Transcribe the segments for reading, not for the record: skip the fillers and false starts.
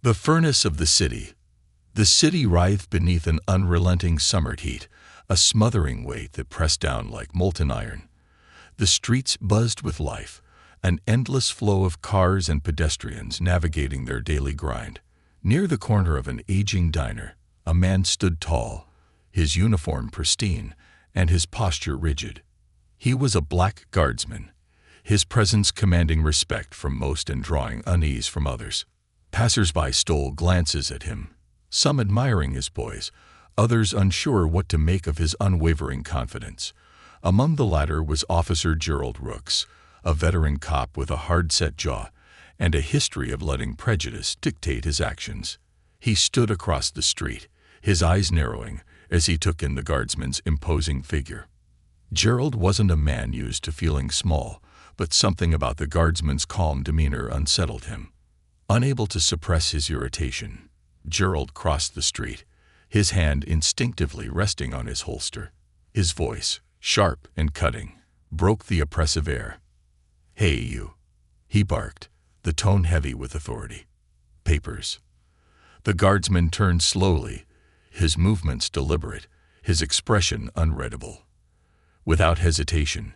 The furnace of the city. The city writhed beneath an unrelenting summer heat, a smothering weight that pressed down like molten iron. The streets buzzed with life, an endless flow of cars and pedestrians navigating their daily grind. Near the corner of an aging diner, a man stood tall, his uniform pristine and his posture rigid. He was a Black Guardsman, his presence commanding respect from most and drawing unease from others. Passers-by stole glances at him, some admiring his poise, others unsure what to make of his unwavering confidence. Among the latter was Officer Gerald Rooks, a veteran cop with a hard-set jaw and a history of letting prejudice dictate his actions. He stood across the street, his eyes narrowing as he took in the guardsman's imposing figure. Gerald wasn't a man used to feeling small, but something about the guardsman's calm demeanor unsettled him. Unable to suppress his irritation, Gerald crossed the street, his hand instinctively resting on his holster. His voice, sharp and cutting, broke the oppressive air. "Hey, you," he barked, the tone heavy with authority. "Papers." The guardsman turned slowly, his movements deliberate, his expression unreadable. Without hesitation,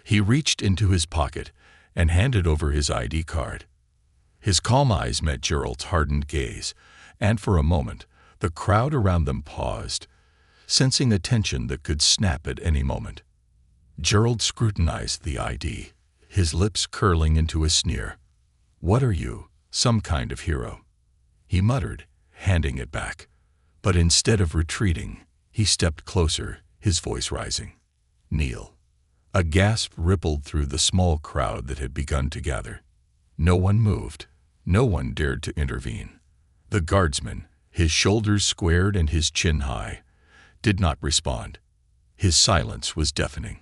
he reached into his pocket and handed over his ID card. His calm eyes met Gerald's hardened gaze, and for a moment, the crowd around them paused, sensing a tension that could snap at any moment. Gerald scrutinized the ID, his lips curling into a sneer. "What are you, some kind of hero?" he muttered, handing it back. But instead of retreating, he stepped closer, his voice rising. "Kneel." A gasp rippled through the small crowd that had begun to gather. No one moved. No one dared to intervene. The guardsman, his shoulders squared and his chin high, did not respond. His silence was deafening,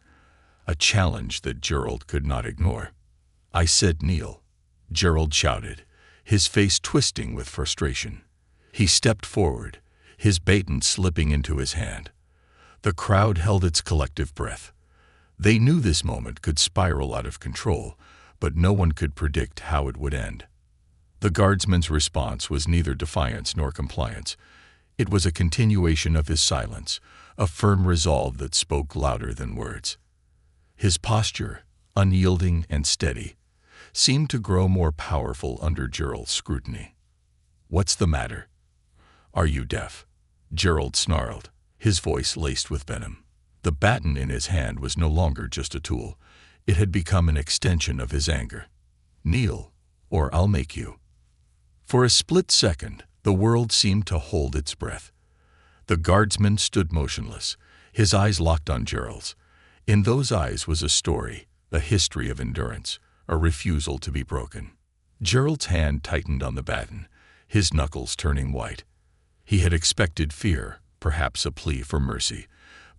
a challenge that Gerald could not ignore. "I said kneel," Gerald shouted, his face twisting with frustration. He stepped forward, his baton slipping into his hand. The crowd held its collective breath. They knew this moment could spiral out of control, but no one could predict how it would end. The guardsman's response was neither defiance nor compliance. It was a continuation of his silence, a firm resolve that spoke louder than words. His posture, unyielding and steady, seemed to grow more powerful under Gerald's scrutiny. "What's the matter? Are you deaf?" Gerald snarled, his voice laced with venom. The baton in his hand was no longer just a tool. It had become an extension of his anger. "Kneel, or I'll make you." For a split second, the world seemed to hold its breath. The guardsman stood motionless, his eyes locked on Gerald's. In those eyes was a story, a history of endurance, a refusal to be broken. Gerald's hand tightened on the baton, his knuckles turning white. He had expected fear, perhaps a plea for mercy,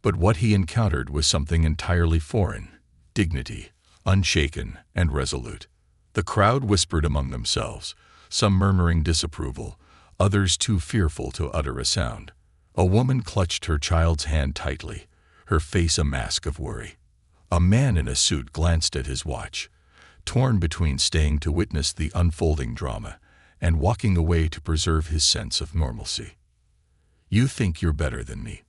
but what he encountered was something entirely foreign: dignity, unshaken and resolute. The crowd whispered among themselves, some murmuring disapproval, others too fearful to utter a sound. A woman clutched her child's hand tightly, her face a mask of worry. A man in a suit glanced at his watch, torn between staying to witness the unfolding drama and walking away to preserve his sense of normalcy. "You think you're better than me,"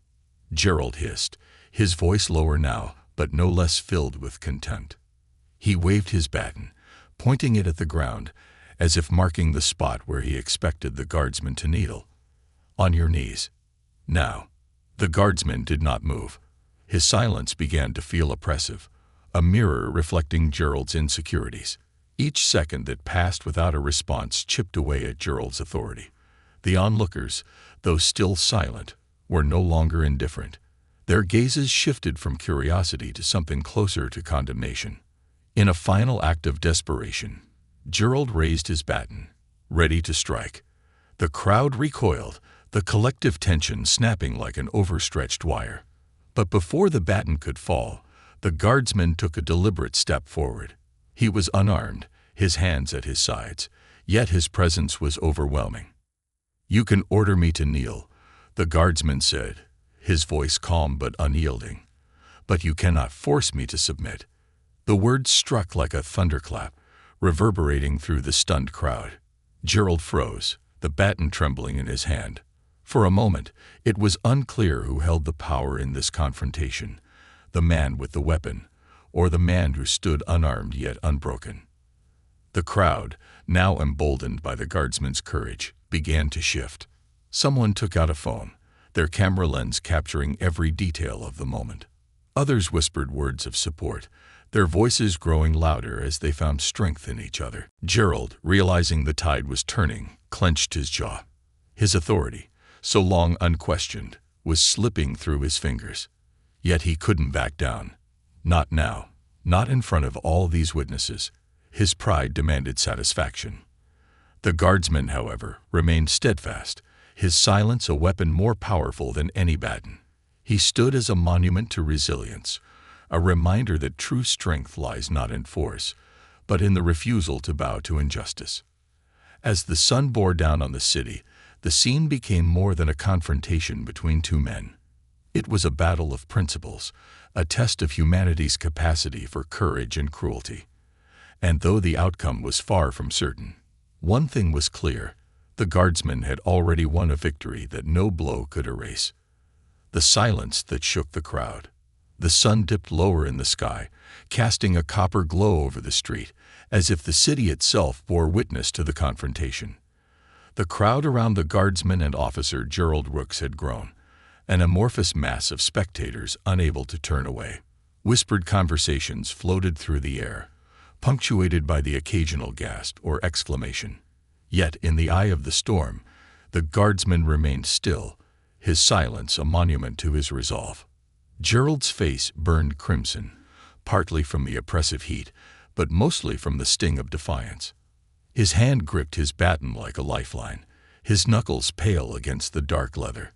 Gerald hissed, his voice lower now, but no less filled with contempt. He waved his baton, pointing it at the ground, as if marking the spot where he expected the guardsman to kneel. "On your knees. Now." The guardsman did not move. His silence began to feel oppressive, a mirror reflecting Gerald's insecurities. Each second that passed without a response chipped away at Gerald's authority. The onlookers, though still silent, were no longer indifferent. Their gazes shifted from curiosity to something closer to condemnation. In a final act of desperation, Gerald raised his baton, ready to strike. The crowd recoiled, the collective tension snapping like an overstretched wire. But before the baton could fall, the guardsman took a deliberate step forward. He was unarmed, his hands at his sides, yet his presence was overwhelming. "You can order me to kneel," the guardsman said, his voice calm but unyielding. "But you cannot force me to submit." The words struck like a thunderclap, reverberating through the stunned crowd. Gerald froze, the baton trembling in his hand. For a moment, it was unclear who held the power in this confrontation, the man with the weapon, or the man who stood unarmed yet unbroken. The crowd, now emboldened by the guardsman's courage, began to shift. Someone took out a phone, their camera lens capturing every detail of the moment. Others whispered words of support, their voices growing louder as they found strength in each other. Gerald, realizing the tide was turning, clenched his jaw. His authority, so long unquestioned, was slipping through his fingers. Yet he couldn't back down. Not now, not in front of all these witnesses. His pride demanded satisfaction. The guardsman, however, remained steadfast, his silence a weapon more powerful than any baton. He stood as a monument to resilience, a reminder that true strength lies not in force, but in the refusal to bow to injustice. As the sun bore down on the city, the scene became more than a confrontation between two men. It was a battle of principles, a test of humanity's capacity for courage and cruelty. And though the outcome was far from certain, one thing was clear: the guardsman had already won a victory that no blow could erase. The silence that shook the crowd. The sun dipped lower in the sky, casting a copper glow over the street, as if the city itself bore witness to the confrontation. The crowd around the guardsman and officer Gerald Rooks had grown, an amorphous mass of spectators unable to turn away. Whispered conversations floated through the air, punctuated by the occasional gasp or exclamation. Yet, in the eye of the storm, the guardsman remained still, his silence a monument to his resolve. Gerald's face burned crimson, partly from the oppressive heat, but mostly from the sting of defiance. His hand gripped his baton like a lifeline, his knuckles pale against the dark leather.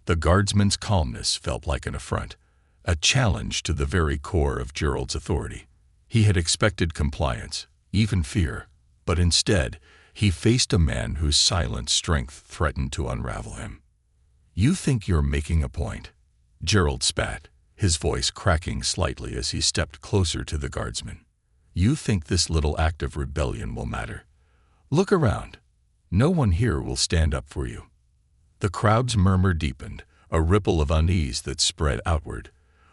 The guardsman's calmness felt like an affront, a challenge to the very core of Gerald's authority. He had expected compliance, even fear, but instead, he faced a man whose silent strength threatened to unravel him. "You think you're making a point?" Gerald spat, his voice cracking slightly as he stepped closer to the guardsman. "You think this little act of rebellion will matter? Look around. No one here will stand up for you." The crowd's murmur deepened, a ripple of unease that spread outward.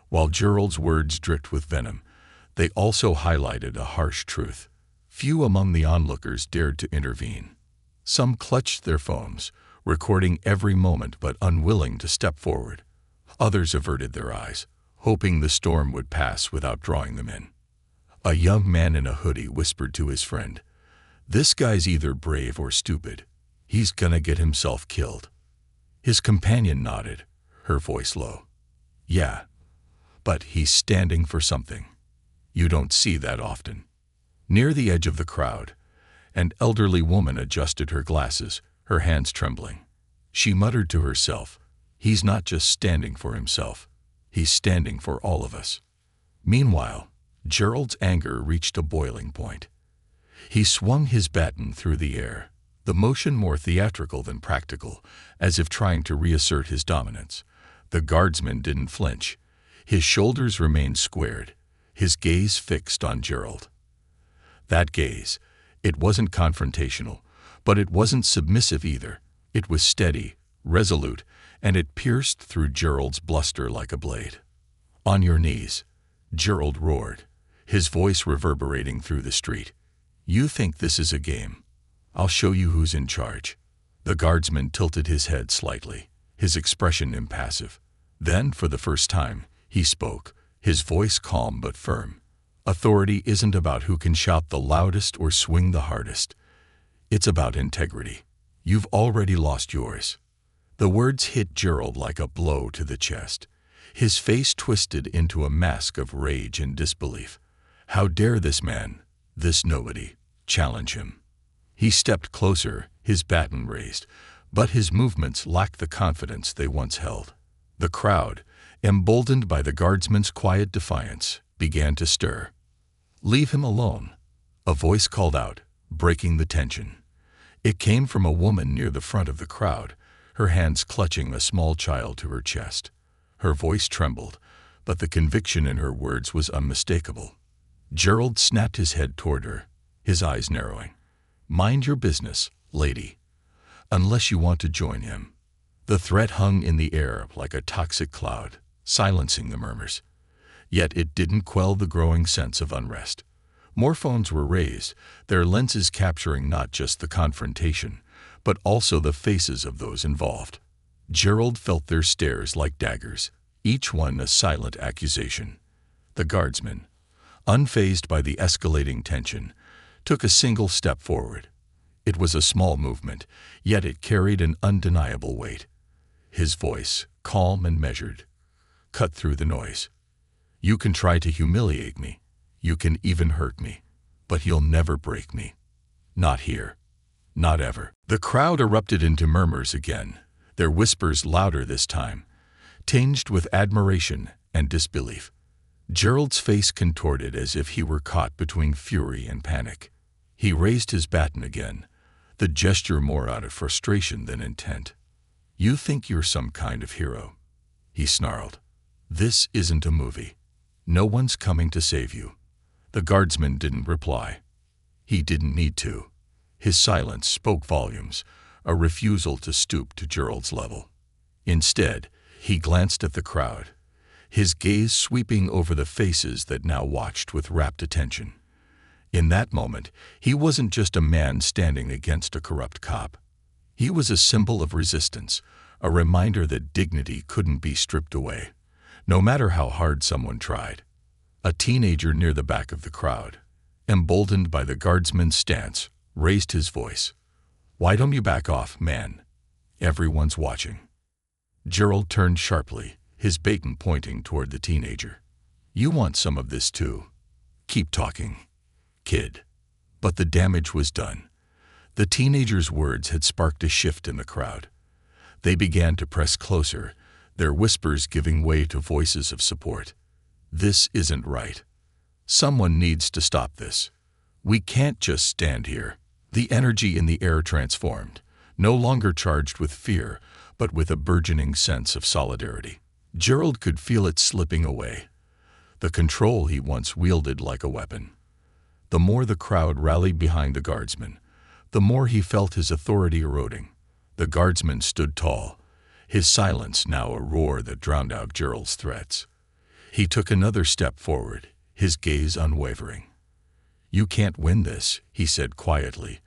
While Gerald's words dripped with venom, they also highlighted a harsh truth. Few among the onlookers dared to intervene. Some clutched their phones, recording every moment but unwilling to step forward. Others averted their eyes, hoping the storm would pass without drawing them in. A young man in a hoodie whispered to his friend, "This guy's either brave or stupid. He's gonna get himself killed." His companion nodded, her voice low. "Yeah, but he's standing for something. You don't see that often." Near the edge of the crowd, an elderly woman adjusted her glasses, her hands trembling. She muttered to herself, "He's not just standing for himself. He's standing for all of us." Meanwhile, Gerald's anger reached a boiling point. He swung his baton through the air, the motion more theatrical than practical, as if trying to reassert his dominance. The guardsman didn't flinch. His shoulders remained squared, his gaze fixed on Gerald. That gaze, it wasn't confrontational, but it wasn't submissive either. It was steady, resolute, and it pierced through Gerald's bluster like a blade. "On your knees," Gerald roared, his voice reverberating through the street. "You think this is a game? I'll show you who's in charge." The guardsman tilted his head slightly, his expression impassive. Then, for the first time, he spoke, his voice calm but firm. "Authority isn't about who can shout the loudest or swing the hardest. It's about integrity. You've already lost yours." The words hit Gerald like a blow to the chest. His face twisted into a mask of rage and disbelief. How dare this man, this nobody, challenge him? He stepped closer, his baton raised, but his movements lacked the confidence they once held. The crowd, emboldened by the guardsman's quiet defiance, began to stir. "Leave him alone," a voice called out, breaking the tension. It came from a woman near the front of the crowd, her hands clutching a small child to her chest. Her voice trembled, but the conviction in her words was unmistakable. Gerald snapped his head toward her, his eyes narrowing. "Mind your business, lady." unless you want to join him. The threat hung in the air like a toxic cloud, silencing the murmurs. Yet it didn't quell the growing sense of unrest. More phones were raised, their lenses capturing not just the confrontation, but also the faces of those involved. Gerald felt their stares like daggers, each one a silent accusation. The guardsman, unfazed by the escalating tension, took a single step forward. It was a small movement, yet it carried an undeniable weight. His voice, calm and measured, cut through the noise. "You can try to humiliate me. You can even hurt me. But you'll never break me. Not here. Not ever." The crowd erupted into murmurs again, their whispers louder this time, tinged with admiration and disbelief. Gerald's face contorted as if he were caught between fury and panic. He raised his baton again, the gesture more out of frustration than intent. "You think you're some kind of hero," he snarled. "This isn't a movie. No one's coming to save you." The guardsman didn't reply. He didn't need to. His silence spoke volumes, a refusal to stoop to Gerald's level. Instead, he glanced at the crowd, his gaze sweeping over the faces that now watched with rapt attention. In that moment, he wasn't just a man standing against a corrupt cop. He was a symbol of resistance, a reminder that dignity couldn't be stripped away, no matter how hard someone tried. A teenager near the back of the crowd, emboldened by the guardsman's stance, raised his voice. "Why don't you back off, man? Everyone's watching." Gerald turned sharply, his baton pointing toward the teenager. "You want some of this too? Keep talking, kid." But the damage was done. The teenager's words had sparked a shift in the crowd. They began to press closer, their whispers giving way to voices of support. "This isn't right. Someone needs to stop this. We can't just stand here." The energy in the air transformed, no longer charged with fear, but with a burgeoning sense of solidarity. Gerald could feel it slipping away, the control he once wielded like a weapon. The more the crowd rallied behind the guardsman, the more he felt his authority eroding. The guardsman stood tall, his silence now a roar that drowned out Gerald's threats. He took another step forward, his gaze unwavering. "You can't win this," he said quietly,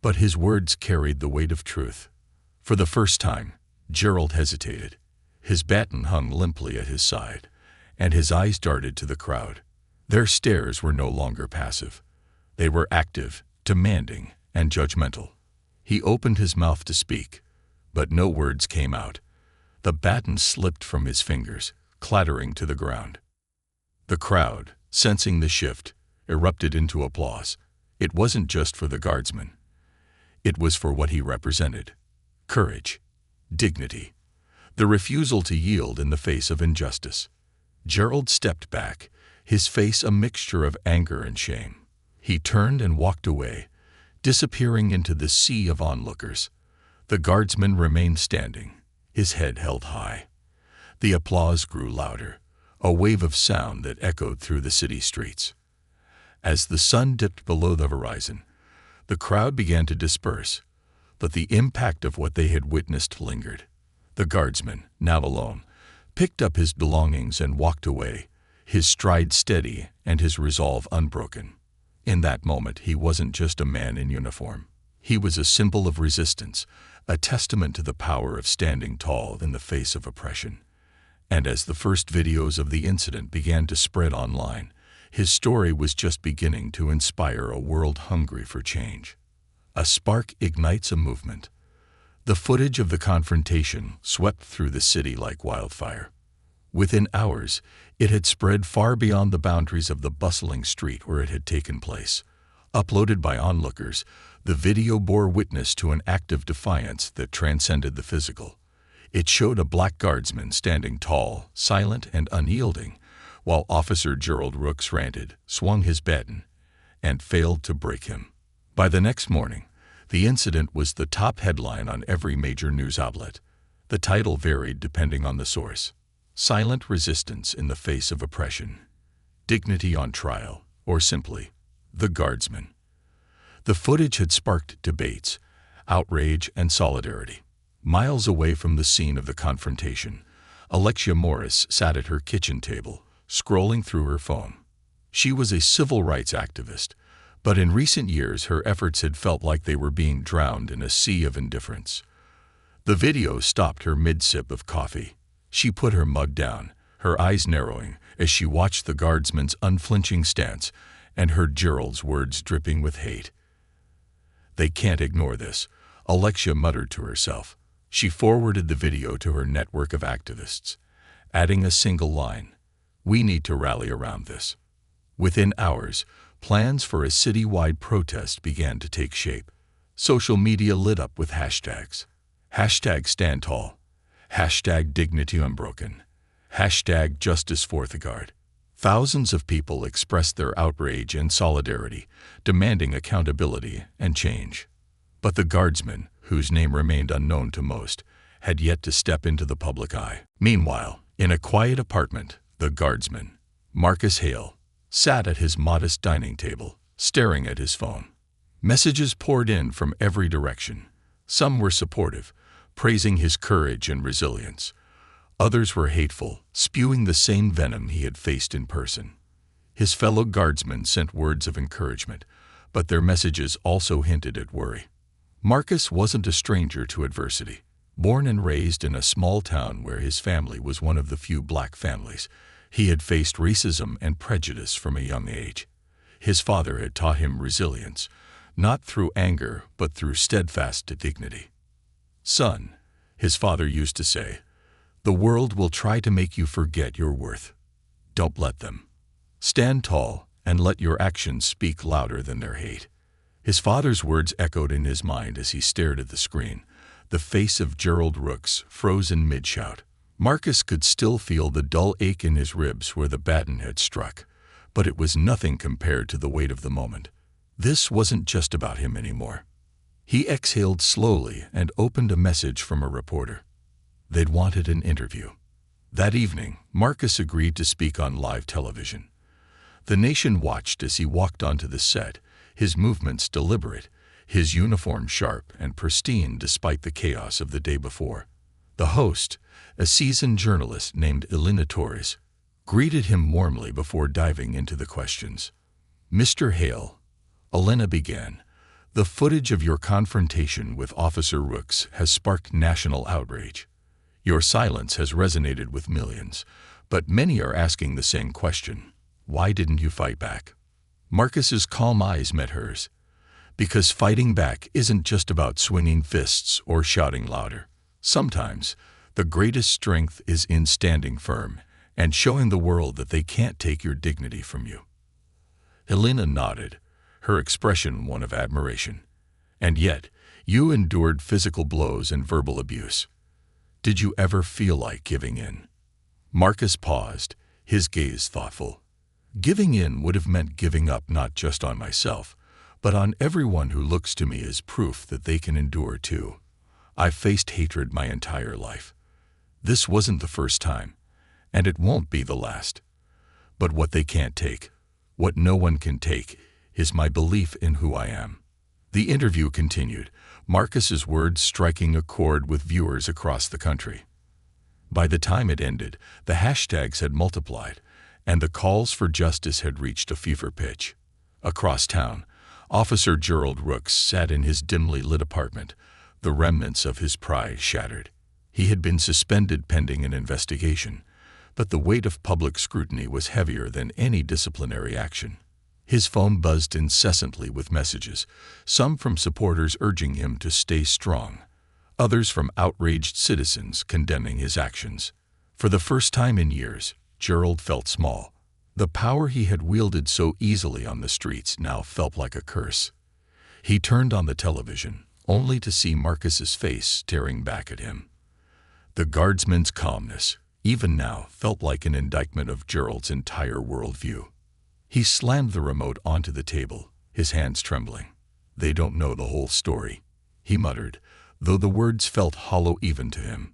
but his words carried the weight of truth. For the first time, Gerald hesitated. His baton hung limply at his side, and his eyes darted to the crowd. Their stares were no longer passive. They were active, demanding, and judgmental. He opened his mouth to speak, but no words came out. The baton slipped from his fingers, clattering to the ground. The crowd, sensing the shift, erupted into applause. It wasn't just for the guardsman. It was for what he represented: courage, dignity, the refusal to yield in the face of injustice. Gerald stepped back, his face a mixture of anger and shame. He turned and walked away, disappearing into the sea of onlookers. The guardsman remained standing, his head held high. The applause grew louder, a wave of sound that echoed through the city streets. As the sun dipped below the horizon, the crowd began to disperse, but the impact of what they had witnessed lingered. The guardsman, now alone, picked up his belongings and walked away, his stride steady and his resolve unbroken. In that moment, he wasn't just a man in uniform. He was a symbol of resistance, a testament to the power of standing tall in the face of oppression. And as the first videos of the incident began to spread online, his story was just beginning to inspire a world hungry for change. A spark ignites a movement. The footage of the confrontation swept through the city like wildfire. Within hours, it had spread far beyond the boundaries of the bustling street where it had taken place. Uploaded by onlookers, the video bore witness to an act of defiance that transcended the physical. It showed a Black Guardsman standing tall, silent, and unyielding, while Officer Gerald Rooks ranted, swung his baton, and failed to break him. By the next morning, the incident was the top headline on every major news outlet. The title varied depending on the source: "Silent Resistance in the Face of Oppression," "Dignity on Trial," or simply, "The Guardsman." The footage had sparked debates, outrage, and solidarity. Miles away from the scene of the confrontation, Alexia Morris sat at her kitchen table, scrolling through her phone. She was a civil rights activist, but in recent years her efforts had felt like they were being drowned in a sea of indifference. The video stopped her mid-sip of coffee. She put her mug down, her eyes narrowing as she watched the guardsman's unflinching stance and heard Gerald's words dripping with hate. "They can't ignore this," Alexia muttered to herself. She forwarded the video to her network of activists, adding a single line, "We need to rally around this." Within hours, plans for a citywide protest began to take shape. Social media lit up with hashtags. #StandTall, #Dignity Unbroken, #JusticeForTheGuard. Thousands of people expressed their outrage and solidarity, demanding accountability and change. But the guardsman, whose name remained unknown to most, had yet to step into the public eye. Meanwhile, in a quiet apartment, the guardsman, Marcus Hale, sat at his modest dining table, staring at his phone. Messages poured in from every direction. Some were supportive, praising his courage and resilience. Others were hateful, spewing the same venom he had faced in person. His fellow guardsmen sent words of encouragement, but their messages also hinted at worry. Marcus wasn't a stranger to adversity. Born and raised in a small town where his family was one of the few black families, he had faced racism and prejudice from a young age. His father had taught him resilience, not through anger but through steadfast dignity. "Son," his father used to say, "the world will try to make you forget your worth. Don't let them. Stand tall and let your actions speak louder than their hate." His father's words echoed in his mind as he stared at the screen, the face of Gerald Rooks frozen mid-shout. Marcus could still feel the dull ache in his ribs where the baton had struck, but it was nothing compared to the weight of the moment. This wasn't just about him anymore. He exhaled slowly and opened a message from a reporter. They'd wanted an interview. That evening, Marcus agreed to speak on live television. The nation watched as he walked onto the set, his movements deliberate, his uniform sharp and pristine despite the chaos of the day before. The host, a seasoned journalist named Elena Torres, greeted him warmly before diving into the questions. "Mr. Hale," Elena began, "the footage of your confrontation with Officer Rooks has sparked national outrage. Your silence has resonated with millions, but many are asking the same question. Why didn't you fight back?" Marcus's calm eyes met hers. "Because fighting back isn't just about swinging fists or shouting louder. Sometimes, the greatest strength is in standing firm and showing the world that they can't take your dignity from you." Helena nodded, her expression one of admiration. "And yet, you endured physical blows and verbal abuse. Did you ever feel like giving in?" Marcus paused, his gaze thoughtful. "Giving in would have meant giving up not just on myself, but on everyone who looks to me as proof that they can endure too. I've faced hatred my entire life. This wasn't the first time, and it won't be the last. But what they can't take, what no one can take, is my belief in who I am." The interview continued, Marcus's words striking a chord with viewers across the country. By the time it ended, the hashtags had multiplied, and the calls for justice had reached a fever pitch. Across town, Officer Gerald Rooks sat in his dimly lit apartment, the remnants of his pride shattered. He had been suspended pending an investigation, but the weight of public scrutiny was heavier than any disciplinary action. His phone buzzed incessantly with messages, some from supporters urging him to stay strong, others from outraged citizens condemning his actions. For the first time in years, Gerald felt small. The power he had wielded so easily on the streets now felt like a curse. He turned on the television, only to see Marcus's face staring back at him. The guardsman's calmness, even now, felt like an indictment of Gerald's entire worldview. He slammed the remote onto the table, his hands trembling. "They don't know the whole story," he muttered, though the words felt hollow even to him.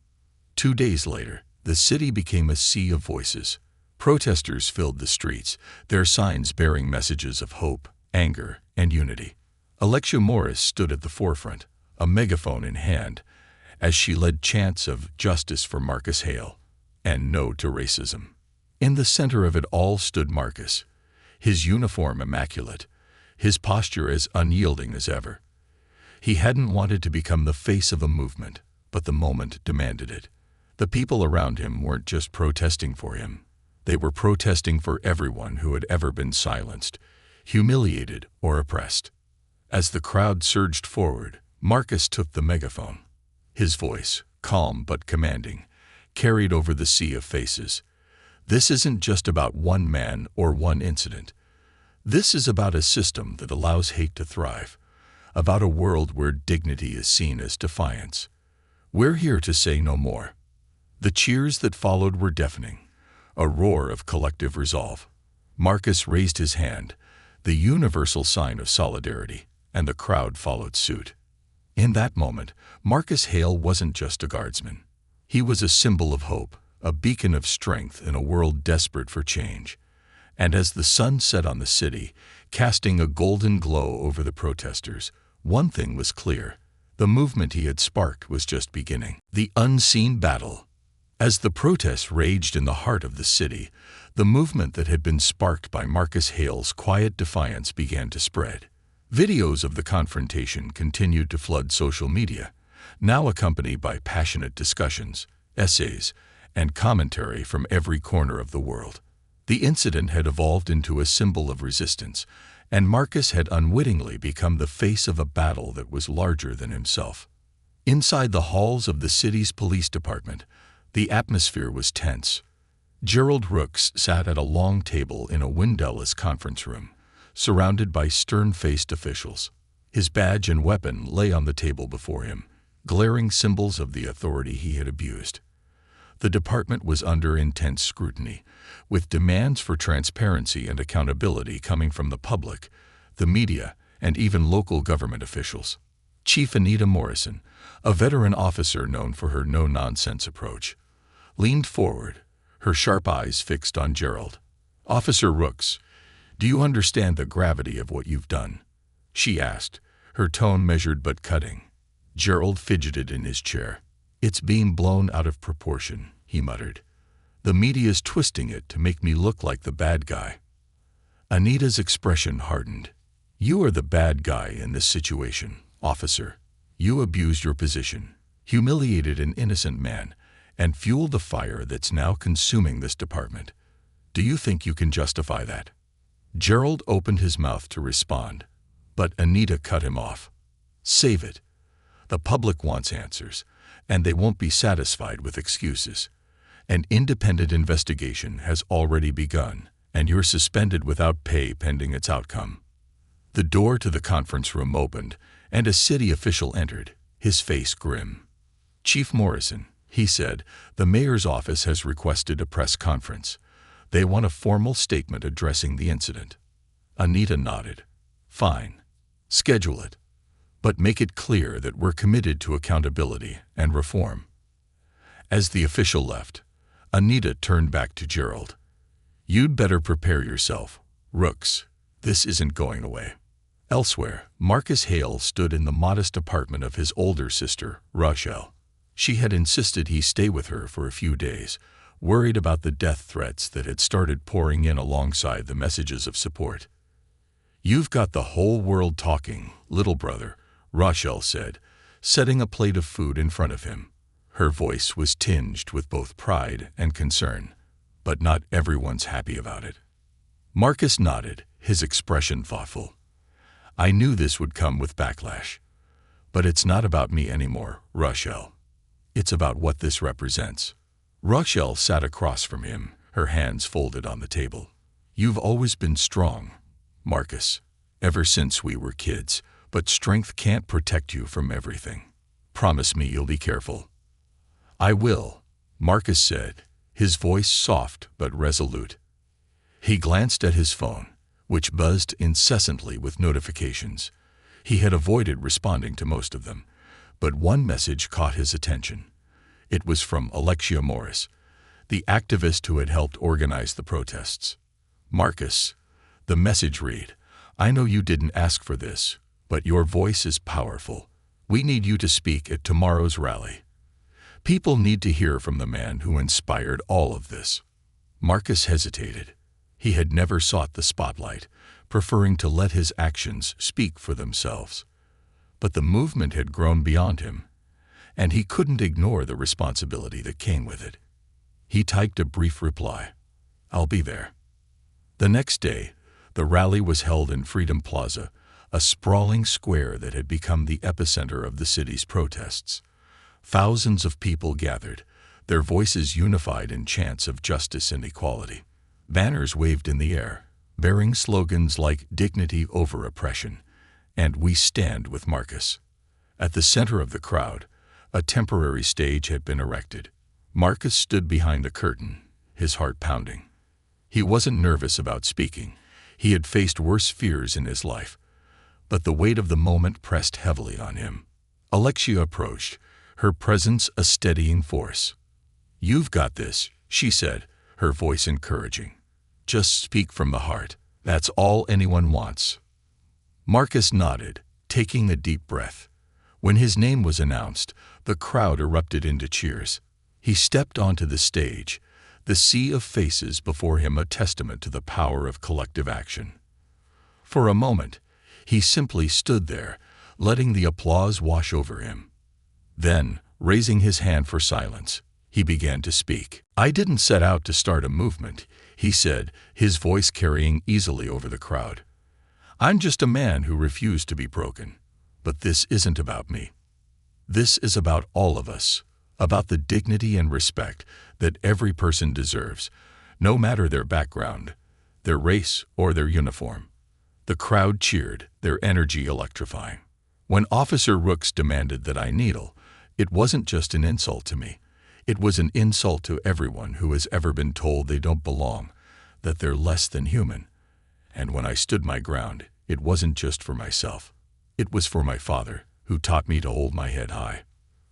2 days later, the city became a sea of voices. Protesters filled the streets, their signs bearing messages of hope, anger, and unity. Alexia Morris stood at the forefront, a megaphone in hand, as she led chants of justice for Marcus Hale and no to racism. In the center of it all stood Marcus, his uniform immaculate, his posture as unyielding as ever. He hadn't wanted to become the face of a movement, but the moment demanded it. The people around him weren't just protesting for him. They were protesting for everyone who had ever been silenced, humiliated, or oppressed. As the crowd surged forward, Marcus took the megaphone. His voice, calm but commanding, carried over the sea of faces. This isn't just about one man or one incident. This is about a system that allows hate to thrive, about a world where dignity is seen as defiance. We're here to say no more. The cheers that followed were deafening, a roar of collective resolve. Marcus raised his hand, the universal sign of solidarity, and the crowd followed suit. In that moment, Marcus Hale wasn't just a guardsman. He was a symbol of hope, a beacon of strength in a world desperate for change. And as the sun set on the city, casting a golden glow over the protesters, one thing was clear. The movement he had sparked was just beginning. The unseen battle. As the protests raged in the heart of the city, the movement that had been sparked by Marcus Hale's quiet defiance began to spread. Videos of the confrontation continued to flood social media, now accompanied by passionate discussions, essays, and commentary from every corner of the world. The incident had evolved into a symbol of resistance, and Marcus had unwittingly become the face of a battle that was larger than himself. Inside the halls of the city's police department, the atmosphere was tense. Gerald Rooks sat at a long table in a windowless conference room, surrounded by stern-faced officials. His badge and weapon lay on the table before him, glaring symbols of the authority he had abused. The department was under intense scrutiny, with demands for transparency and accountability coming from the public, the media, and even local government officials. Chief Anita Morrison, a veteran officer known for her no-nonsense approach, leaned forward, her sharp eyes fixed on Gerald. "Officer Rooks, do you understand the gravity of what you've done?" she asked, her tone measured but cutting. Gerald fidgeted in his chair. "It's being blown out of proportion," he muttered. "The media's twisting it to make me look like the bad guy." Anita's expression hardened. "You are the bad guy in this situation, officer. You abused your position, humiliated an innocent man, and fueled the fire that's now consuming this department. Do you think you can justify that?" Gerald opened his mouth to respond, but Anita cut him off. "Save it. The public wants answers, and they won't be satisfied with excuses. An independent investigation has already begun, and you're suspended without pay pending its outcome." The door to the conference room opened, and a city official entered, his face grim. "Chief Morrison," he said, "the mayor's office has requested a press conference. They want a formal statement addressing the incident." Anita nodded. "Fine. Schedule it. But make it clear that we're committed to accountability and reform." As the official left, Anita turned back to Gerald. "You'd better prepare yourself, Rooks. This isn't going away." Elsewhere, Marcus Hale stood in the modest apartment of his older sister, Rochelle. She had insisted he stay with her for a few days, worried about the death threats that had started pouring in alongside the messages of support. "You've got the whole world talking, little brother," Rochelle said, setting a plate of food in front of him. Her voice was tinged with both pride and concern, but not everyone's happy about it. Marcus nodded, his expression thoughtful. "I knew this would come with backlash. But it's not about me anymore, Rochelle. It's about what this represents." Rochelle sat across from him, her hands folded on the table. "You've always been strong, Marcus, ever since we were kids, but strength can't protect you from everything. Promise me you'll be careful." "I will," Marcus said, his voice soft but resolute. He glanced at his phone, which buzzed incessantly with notifications. He had avoided responding to most of them, but one message caught his attention. It was from Alexia Morris, the activist who had helped organize the protests. "Marcus," the message read, "I know you didn't ask for this, but your voice is powerful. We need you to speak at tomorrow's rally. People need to hear from the man who inspired all of this." Marcus hesitated. He had never sought the spotlight, preferring to let his actions speak for themselves. But the movement had grown beyond him, and he couldn't ignore the responsibility that came with it. He typed a brief reply, "I'll be there." The next day, the rally was held in Freedom Plaza, a sprawling square that had become the epicenter of the city's protests. Thousands of people gathered, their voices unified in chants of justice and equality. Banners waved in the air, bearing slogans like "Dignity over oppression" and "We stand with Marcus." At the center of the crowd, a temporary stage had been erected. Marcus stood behind the curtain, his heart pounding. He wasn't nervous about speaking. He had faced worse fears in his life, but the weight of the moment pressed heavily on him. Alexia approached, her presence a steadying force. "You've got this," she said, her voice encouraging. "Just speak from the heart. That's all anyone wants." Marcus nodded, taking a deep breath. When his name was announced, the crowd erupted into cheers. He stepped onto the stage, the sea of faces before him a testament to the power of collective action. For a moment, he simply stood there, letting the applause wash over him. Then, raising his hand for silence, he began to speak. "I didn't set out to start a movement," he said, his voice carrying easily over the crowd. "I'm just a man who refused to be broken. But this isn't about me. This is about all of us, about the dignity and respect that every person deserves, no matter their background, their race, or their uniform." The crowd cheered, their energy electrifying. When Officer Rooks demanded that I kneel, it wasn't just an insult to me. It was an insult to everyone who has ever been told they don't belong, that they're less than human. And when I stood my ground, it wasn't just for myself. It was for my father, who taught me to hold my head high.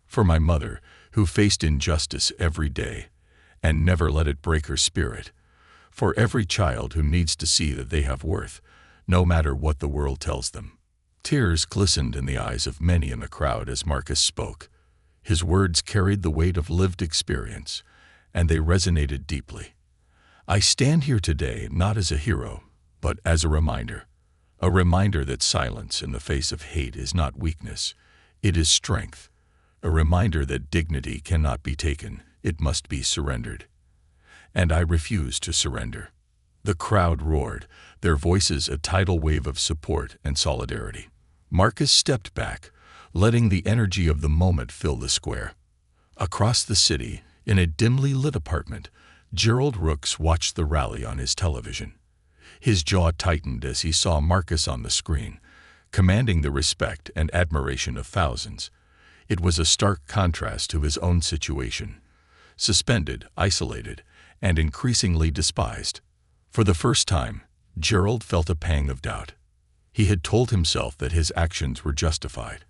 For my mother, who faced injustice every day and never let it break her spirit. For every child who needs to see that they have worth, no matter what the world tells them. Tears glistened in the eyes of many in the crowd as Marcus spoke. His words carried the weight of lived experience, and they resonated deeply. I stand here today not as a hero, but as a reminder that silence in the face of hate is not weakness, it is strength. A reminder that dignity cannot be taken, it must be surrendered. And I refuse to surrender. The crowd roared, their voices a tidal wave of support and solidarity. Marcus stepped back, letting the energy of the moment fill the square. Across the city, in a dimly lit apartment, Gerald Rooks watched the rally on his television. His jaw tightened as he saw Marcus on the screen, commanding the respect and admiration of thousands. It was a stark contrast to his own situation, suspended, isolated, and increasingly despised. For the first time, Gerald felt a pang of doubt. He had told himself that his actions were justified,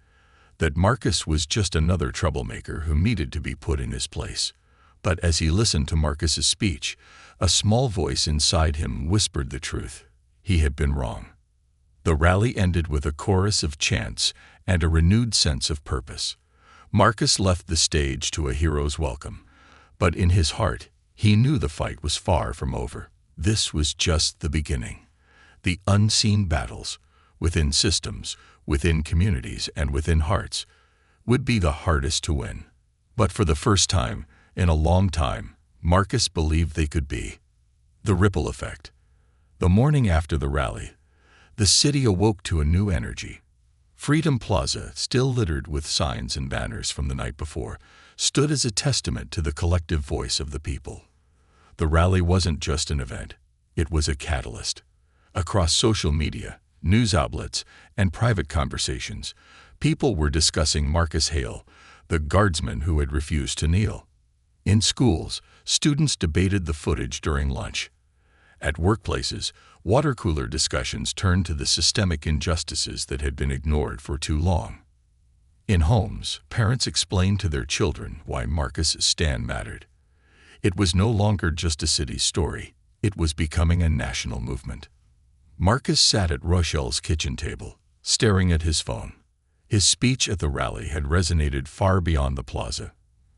that Marcus was just another troublemaker who needed to be put in his place. But as he listened to Marcus's speech, a small voice inside him whispered the truth. He had been wrong. The rally ended with a chorus of chants and a renewed sense of purpose. Marcus left the stage to a hero's welcome, but in his heart, he knew the fight was far from over. This was just the beginning. The unseen battles, within systems, within communities, and within hearts, would be the hardest to win. But for the first time, in a long time, Marcus believed they could be. The ripple effect. The morning after the rally, the city awoke to a new energy. Freedom Plaza, still littered with signs and banners from the night before, stood as a testament to the collective voice of the people. The rally wasn't just an event, it was a catalyst. Across social media, news outlets, and private conversations, people were discussing Marcus Hale, the guardsman who had refused to kneel. In schools, students debated the footage during lunch. At workplaces, water cooler discussions turned to the systemic injustices that had been ignored for too long. In homes, parents explained to their children why Marcus's stand mattered. It was no longer just a city story, it was becoming a national movement. Marcus sat at Rochelle's kitchen table, staring at his phone. His speech at the rally had resonated far beyond the plaza.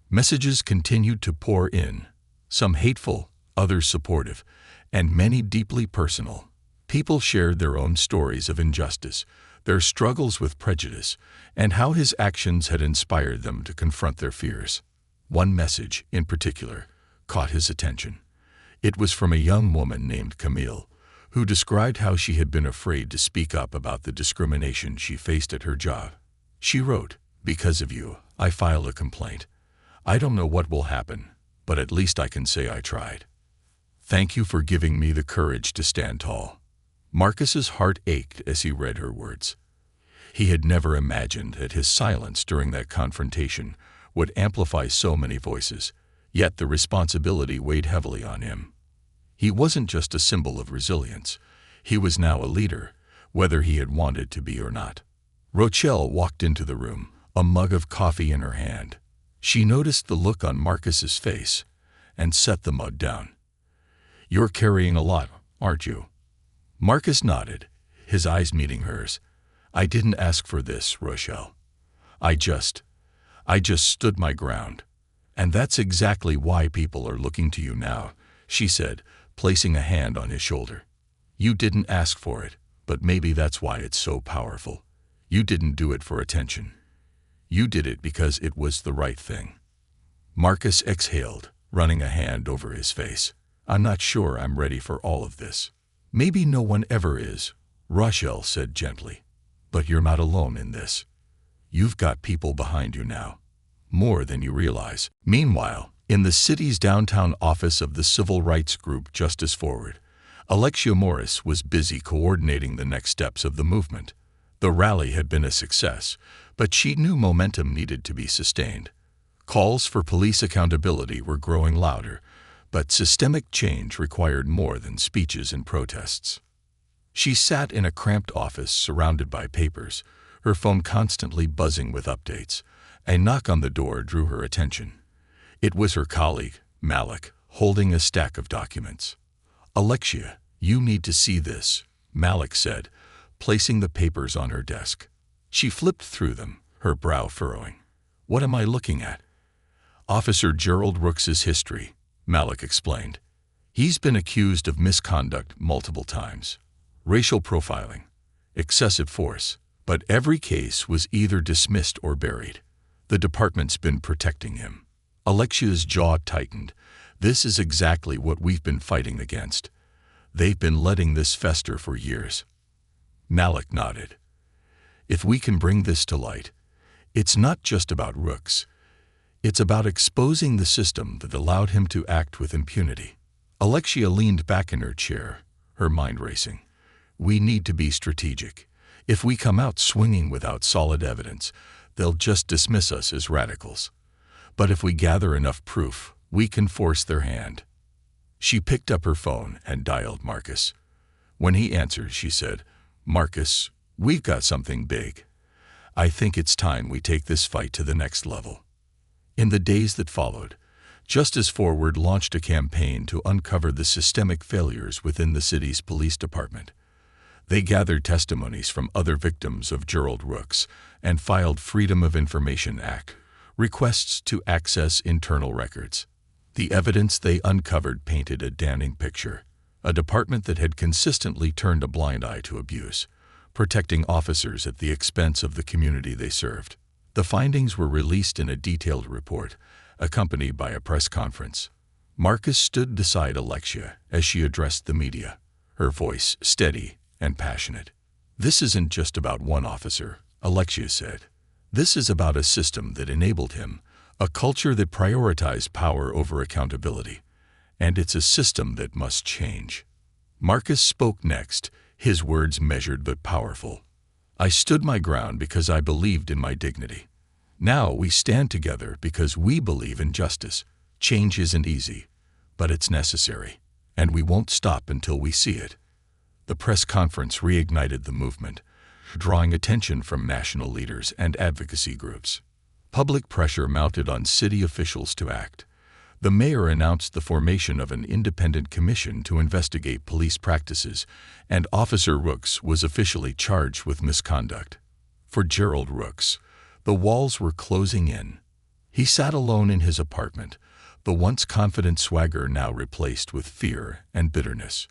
Messages continued to pour in, some hateful, others supportive, and many deeply personal. People shared their own stories of injustice, their struggles with prejudice, and how his actions had inspired them to confront their fears. One message, in particular, caught his attention. It was from a young woman named Camille, who described how she had been afraid to speak up about the discrimination she faced at her job. She wrote, "Because of you, I filed a complaint. I don't know what will happen, but at least I can say I tried. Thank you for giving me the courage to stand tall." Marcus's heart ached as he read her words. He had never imagined that his silence during that confrontation would amplify so many voices, yet the responsibility weighed heavily on him. He wasn't just a symbol of resilience. He was now a leader, whether he had wanted to be or not. Rochelle walked into the room, a mug of coffee in her hand. She noticed the look on Marcus's face and set the mug down. "You're carrying a lot, aren't you?" Marcus nodded, his eyes meeting hers. "I didn't ask for this, Rochelle. I just stood my ground. And that's exactly why people are looking to you now," she said, placing a hand on his shoulder. "You didn't ask for it, but maybe that's why it's so powerful. You didn't do it for attention. You did it because it was the right thing." Marcus exhaled, running a hand over his face. "I'm not sure I'm ready for all of this." "Maybe no one ever is," Rochelle said gently. "But you're not alone in this. You've got people behind you now, more than you realize." Meanwhile, in the city's downtown office of the civil rights group Justice Forward, Alexia Morris was busy coordinating the next steps of the movement. The rally had been a success, but she knew momentum needed to be sustained. Calls for police accountability were growing louder, but systemic change required more than speeches and protests. She sat in a cramped office surrounded by papers, her phone constantly buzzing with updates. A knock on the door drew her attention. It was her colleague, Malik, holding a stack of documents. "Alexia, you need to see this," Malik said, placing the papers on her desk. She flipped through them, her brow furrowing. "What am I looking at?" "Officer Gerald Rooks's history," Malik explained. "He's been accused of misconduct multiple times. Racial profiling, excessive force, but every case was either dismissed or buried. The department's been protecting him." Alexia's jaw tightened. "This is exactly what we've been fighting against. They've been letting this fester for years." Malik nodded. "If we can bring this to light, it's not just about Rooks. It's about exposing the system that allowed him to act with impunity." Alexia leaned back in her chair, her mind racing. "We need to be strategic. If we come out swinging without solid evidence, they'll just dismiss us as radicals. But if we gather enough proof, we can force their hand." She picked up her phone and dialed Marcus. When he answered, she said, "Marcus, we've got something big. I think it's time we take this fight to the next level." In the days that followed, Justice Forward launched a campaign to uncover the systemic failures within the city's police department. They gathered testimonies from other victims of Gerald Rooks and filed Freedom of Information Act requests to access internal records. The evidence they uncovered painted a damning picture: a department that had consistently turned a blind eye to abuse, protecting officers at the expense of the community they served. The findings were released in a detailed report, accompanied by a press conference. Marcus stood beside Alexia as she addressed the media, her voice steady and passionate. "This isn't just about one officer," Alexia said. "This is about a system that enabled him, a culture that prioritized power over accountability, and it's a system that must change." Marcus spoke next, his words measured but powerful. "I stood my ground because I believed in my dignity. Now we stand together because we believe in justice. Change isn't easy, but it's necessary, and we won't stop until we see it." The press conference reignited the movement, drawing attention from national leaders and advocacy groups. Public pressure mounted on city officials to act. The mayor announced the formation of an independent commission to investigate police practices, and Officer Rooks was officially charged with misconduct. For Gerald Rooks, the walls were closing in. He sat alone in his apartment, the once confident swagger now replaced with fear and bitterness.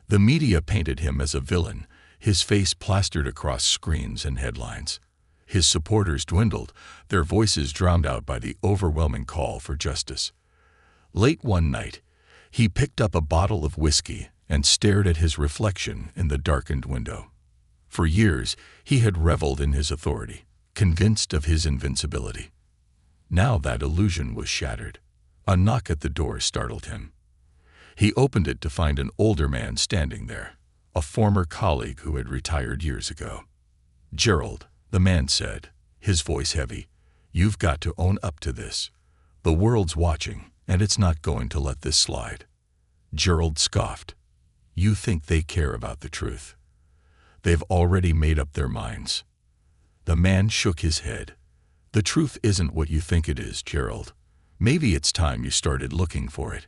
The media painted him as a villain, his face plastered across screens and headlines. His supporters dwindled, their voices drowned out by the overwhelming call for justice. Late one night, he picked up a bottle of whiskey and stared at his reflection in the darkened window. For years, he had reveled in his authority, convinced of his invincibility. Now that illusion was shattered. A knock at the door startled him. He opened it to find an older man standing there, a former colleague who had retired years ago. "Gerald," the man said, his voice heavy, "you've got to own up to this. The world's watching, and it's not going to let this slide." Gerald scoffed. "You think they care about the truth? They've already made up their minds." The man shook his head. "The truth isn't what you think it is, Gerald. Maybe it's time you started looking for it."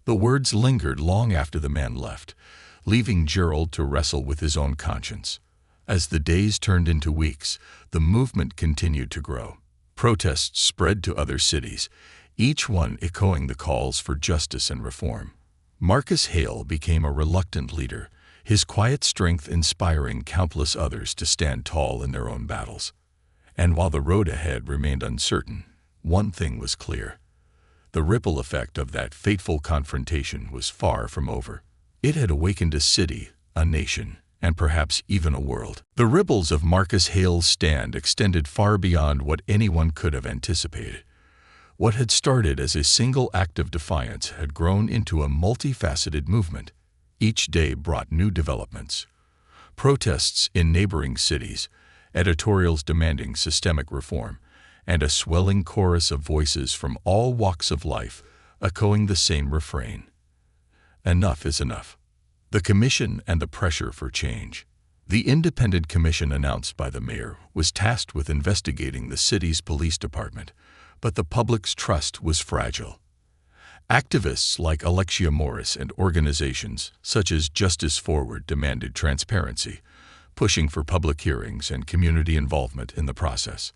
The words lingered long after the man left, leaving Gerald to wrestle with his own conscience. As the days turned into weeks, the movement continued to grow. Protests spread to other cities, each one echoing the calls for justice and reform. Marcus Hale became a reluctant leader, his quiet strength inspiring countless others to stand tall in their own battles. And while the road ahead remained uncertain, one thing was clear. The ripple effect of that fateful confrontation was far from over. It had awakened a city, a nation, and perhaps even a world. The ripples of Marcus Hale's stand extended far beyond what anyone could have anticipated. What had started as a single act of defiance had grown into a multifaceted movement. Each day brought new developments. Protests in neighboring cities, editorials demanding systemic reform, and a swelling chorus of voices from all walks of life echoing the same refrain: "Enough is enough." The commission and the pressure for change. The independent commission announced by the mayor was tasked with investigating the city's police department, but the public's trust was fragile. Activists like Alexia Morris and organizations such as Justice Forward demanded transparency, pushing for public hearings and community involvement in the process.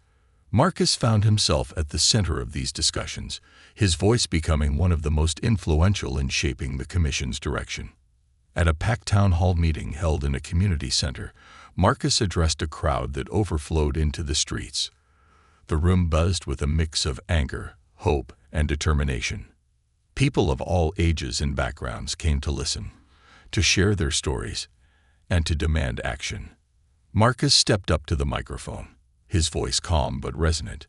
Marcus found himself at the center of these discussions, his voice becoming one of the most influential in shaping the commission's direction. At a packed town hall meeting held in a community center, Marcus addressed a crowd that overflowed into the streets. The room buzzed with a mix of anger, hope, and determination. People of all ages and backgrounds came to listen, to share their stories, and to demand action. Marcus stepped up to the microphone, his voice calm but resonant.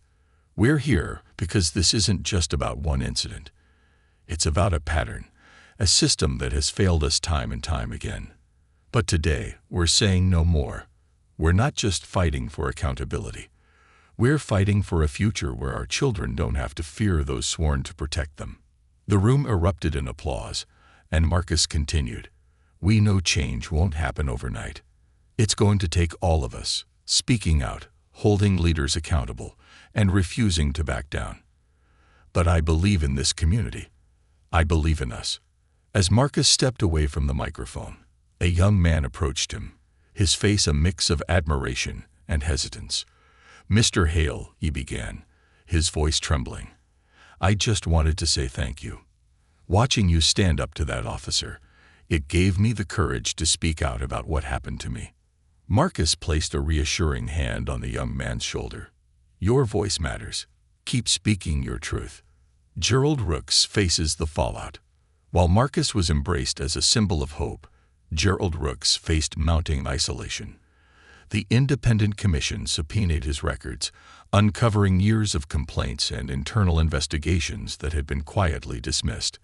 "We're here because this isn't just about one incident. It's about a pattern, a system that has failed us time and time again. But today, we're saying no more. We're not just fighting for accountability. We're fighting for a future where our children don't have to fear those sworn to protect them." The room erupted in applause, and Marcus continued, "We know change won't happen overnight. It's going to take all of us, speaking out, holding leaders accountable, and refusing to back down. But I believe in this community. I believe in us." As Marcus stepped away from the microphone, a young man approached him, his face a mix of admiration and hesitance. "Mr. Hale," he began, his voice trembling, "I just wanted to say thank you. Watching you stand up to that officer, it gave me the courage to speak out about what happened to me." Marcus placed a reassuring hand on the young man's shoulder. "Your voice matters. Keep speaking your truth." Gerald Rooks faces the fallout. While Marcus was embraced as a symbol of hope, Gerald Rooks faced mounting isolation. The independent commission subpoenaed his records, uncovering years of complaints and internal investigations that had been quietly dismissed.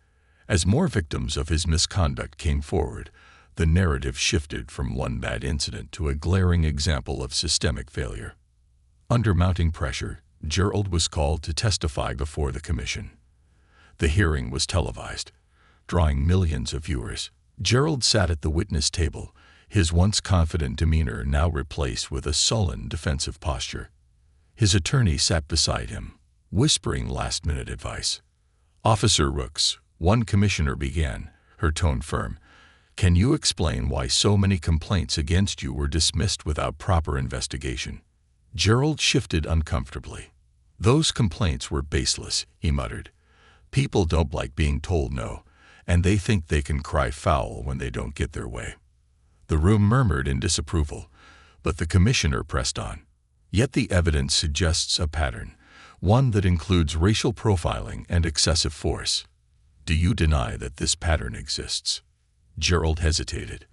As more victims of his misconduct came forward, the narrative shifted from one bad incident to a glaring example of systemic failure. Under mounting pressure, Gerald was called to testify before the commission. The hearing was televised, drawing millions of viewers. Gerald sat at the witness table, his once confident demeanor now replaced with a sullen, defensive posture. His attorney sat beside him, whispering last-minute advice. "Officer Rooks," one commissioner began, her tone firm, "can you explain why so many complaints against you were dismissed without proper investigation?" Gerald shifted uncomfortably. "Those complaints were baseless," he muttered. "People don't like being told no, and they think they can cry foul when they don't get their way." The room murmured in disapproval, but the commissioner pressed on. "Yet the evidence suggests a pattern, one that includes racial profiling and excessive force. Do you deny that this pattern exists?" Gerald hesitated.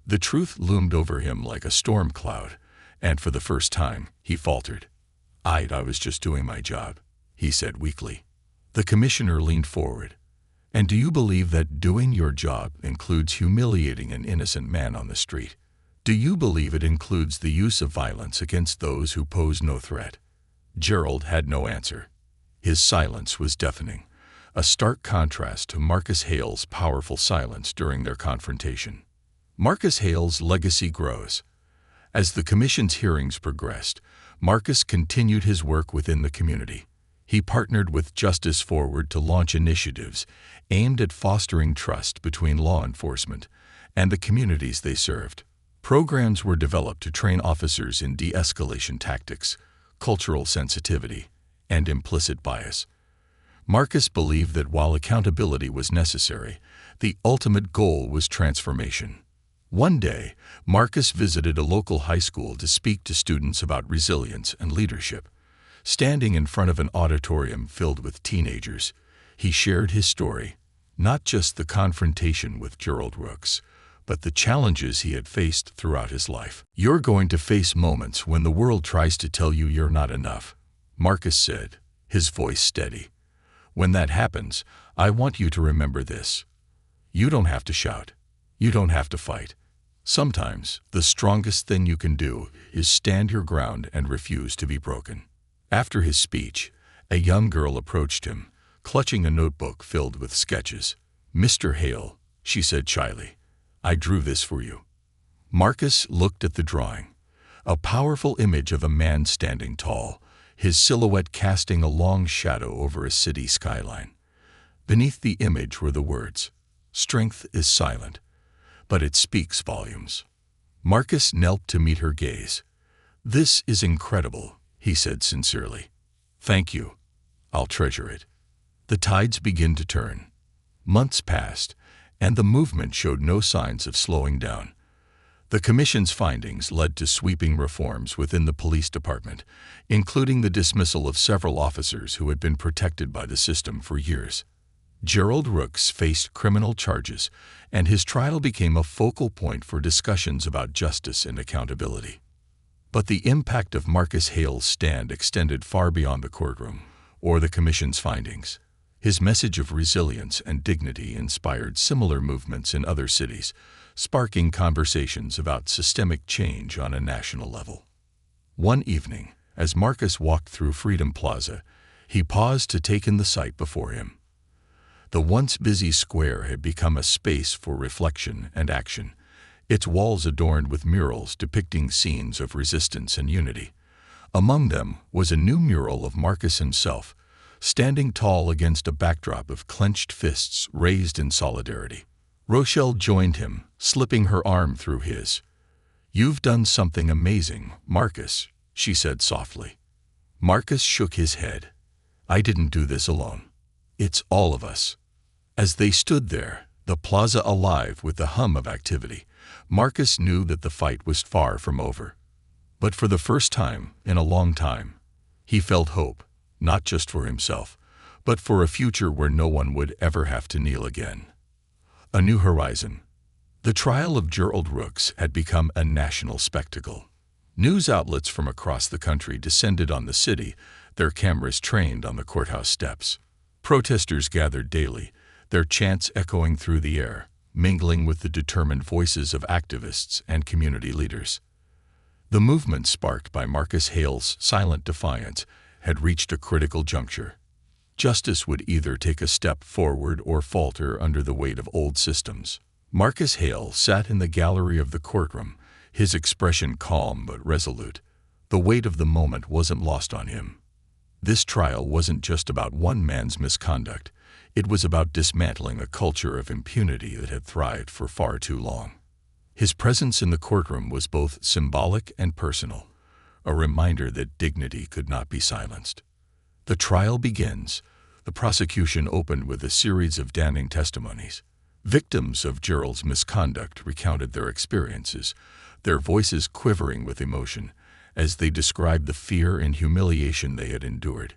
The truth loomed over him like a storm cloud, and for the first time, he faltered. I was just doing my job," he said weakly. The commissioner leaned forward. "And do you believe that doing your job includes humiliating an innocent man on the street? Do you believe it includes the use of violence against those who pose no threat?" Gerald had no answer. His silence was deafening, a stark contrast to Marcus Hale's powerful silence during their confrontation. Marcus Hale's legacy grows. As the commission's hearings progressed, Marcus continued his work within the community. He partnered with Justice Forward to launch initiatives aimed at fostering trust between law enforcement and the communities they served. Programs were developed to train officers in de-escalation tactics, cultural sensitivity, and implicit bias. Marcus believed that while accountability was necessary, the ultimate goal was transformation. One day, Marcus visited a local high school to speak to students about resilience and leadership. Standing in front of an auditorium filled with teenagers, he shared his story, not just the confrontation with Gerald Rooks, but the challenges he had faced throughout his life. "You're going to face moments when the world tries to tell you you're not enough," Marcus said, his voice steady. "When that happens, I want you to remember this. You don't have to shout. You don't have to fight. Sometimes, the strongest thing you can do is stand your ground and refuse to be broken." After his speech, a young girl approached him, clutching a notebook filled with sketches. "Mr. Hale," she said shyly, "I drew this for you." Marcus looked at the drawing, a powerful image of a man standing tall, his silhouette casting a long shadow over a city skyline. Beneath the image were the words, "Strength is silent, but it speaks volumes." Marcus knelt to meet her gaze. "This is incredible," he said sincerely. "Thank you. I'll treasure it." The tides began to turn. Months passed, and the movement showed no signs of slowing down. The commission's findings led to sweeping reforms within the police department, including the dismissal of several officers who had been protected by the system for years. Gerald Rooks faced criminal charges, and his trial became a focal point for discussions about justice and accountability. But the impact of Marcus Hale's stand extended far beyond the courtroom or the commission's findings. His message of resilience and dignity inspired similar movements in other cities, sparking conversations about systemic change on a national level. One evening, as Marcus walked through Freedom Plaza, he paused to take in the sight before him. The once busy square had become a space for reflection and action, its walls adorned with murals depicting scenes of resistance and unity. Among them was a new mural of Marcus himself, standing tall against a backdrop of clenched fists raised in solidarity. Rochelle joined him, slipping her arm through his. "You've done something amazing, Marcus," she said softly. Marcus shook his head. "I didn't do this alone. It's all of us." As they stood there, the plaza alive with the hum of activity, Marcus knew that the fight was far from over. But for the first time in a long time, he felt hope, not just for himself, but for a future where no one would ever have to kneel again. A new horizon. The trial of Gerald Rooks had become a national spectacle. News outlets from across the country descended on the city, their cameras trained on the courthouse steps. Protesters gathered daily, their chants echoing through the air, mingling with the determined voices of activists and community leaders. The movement sparked by Marcus Hale's silent defiance had reached a critical juncture. Justice would either take a step forward or falter under the weight of old systems. Marcus Hale sat in the gallery of the courtroom, his expression calm but resolute. The weight of the moment wasn't lost on him. This trial wasn't just about one man's misconduct. It was about dismantling a culture of impunity that had thrived for far too long. His presence in the courtroom was both symbolic and personal, a reminder that dignity could not be silenced. The trial begins. The prosecution opened with a series of damning testimonies. Victims of Gerald's misconduct recounted their experiences, their voices quivering with emotion as they described the fear and humiliation they had endured.